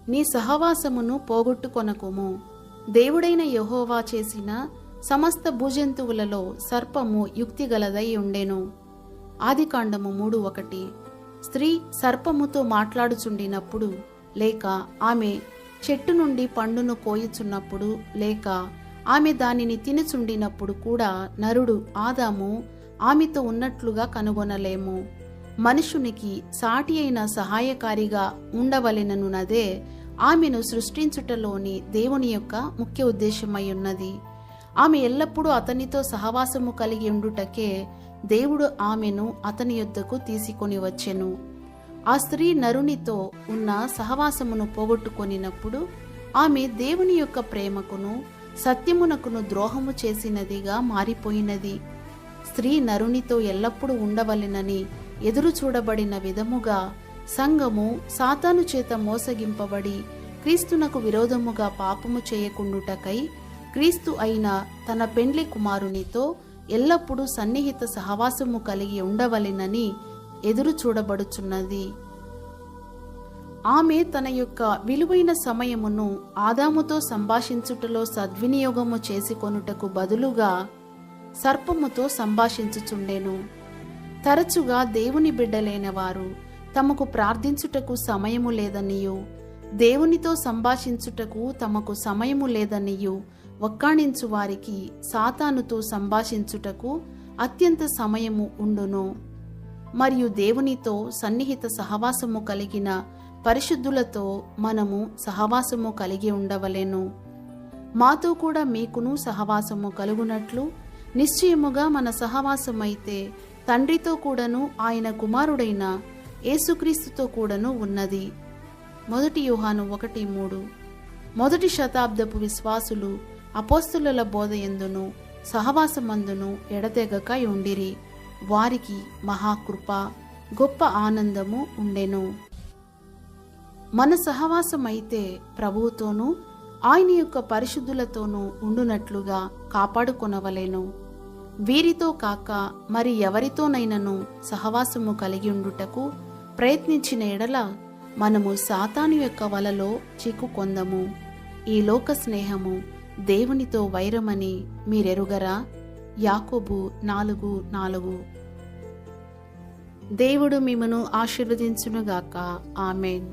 నీ సహవాసమును పోగొట్టుకొనకుము. దేవుడైన యెహోవా చేసిన సమస్త భూజంతువులలో సర్పము యుక్తిగలదై ఉండెను. ఆదికాండము 3:1. స్త్రీ సర్పముతో మాట్లాడుచుండినప్పుడు, లేక ఆమె చెట్టు నుండి పండును కోయుచున్నప్పుడు, లేక ఆమె దానిని తినుచుండినప్పుడు కూడా నరుడు ఆదాము ఆమెతో ఉన్నట్లుగా కనుగొనలేము. మనుషునికి సాటి అయిన సహాయకారిగా ఉండవలెననున్నదే ఆమెను సృష్టించుటలోని దేవుని యొక్క ముఖ్య ఉద్దేశమై ఉన్నది. ఆమె ఎల్లప్పుడూ అతనితో సహవాసము కలిగి ఉండుటకే దేవుడు ఆమెను అతని యొద్దకు తీసుకొని వచ్చెను. ఆ స్త్రీ నరునితో ఉన్న సహవాసమును పోగొట్టుకొనినప్పుడు ఆమె దేవుని యొక్క ప్రేమకును సత్యమునకును ద్రోహము చేసినదిగా మారిపోయినది. స్త్రీ నరునితో ఎల్లప్పుడూ ఉండవలెనని ఎదురు చూడబడిన విధముగా సంఘము సాతాను చేత మోసగింపబడి క్రీస్తునకు విరోధముగా పాపము చేయకుండుటకై క్రీస్తు అయిన తన పెండ్లి కుమారునితో ఎల్లప్పుడూ సన్నిహిత సహవాసము కలిగి ఉండవలెనని ఎదురు చూడబడుచున్నది. ఆమె తన యొక్క విలువైన సమయమును ఆదాముతో సంభాషించుటలో సద్వినియోగము చేసుకొనుటకు బదులుగా సర్పముతో సంభాషించుచుండెను. తరచుగా దేవుని బిడ్డలైన వారు తమకు ప్రార్థించుటకు సమయము లేదనియు, దేవునితో సంభాషించుటకు తమకు సమయము లేదనియు వక్కాణించు వారికి సాతానుతో సంభాషించుటకు అత్యంత సమయము ఉండును. మరియు దేవునితో సన్నిహిత సహవాసము కలిగిన పరిశుద్ధులతో మనము సహవాసము కలిగి ఉండవలెను. మాతో కూడా మీకును సహవాసము కలుగునట్లు నిశ్చయముగా మన సహవాసమైతే తండ్రితో కూడాను ఆయన కుమారుడైన యేసుక్రీస్తుతో కూడాను ఉన్నది. 1 యోహాను 1:3. మొదటి శతాబ్దపు విశ్వాసులు అపోస్తలుల బోధయందును సహవాసమందును ఎడతెగక ఉండిరి. వారికి మహాకృప గొప్ప ఆనందము ఉండెను. మన సహవాసమైతే ప్రభువుతోనూ ఆయన యొక్క పరిశుద్ధులతోనూ ఉండునట్లుగా కాపాడుకొనవలెను. వీరితో కాక మరి ఎవరితోనైనను సహవాసము కలిగి ఉండుటకు ప్రయత్నించిన ఎడల మనము సాతాను యొక్క వలలో చిక్కుకొందము. ఈ లోక స్నేహము దేవునితో వైరమని మీరెరుగరా? యాకోబు 4:4. దేవుడు మిమ్మును ఆశీర్వదించునుగాక. ఆమేన్.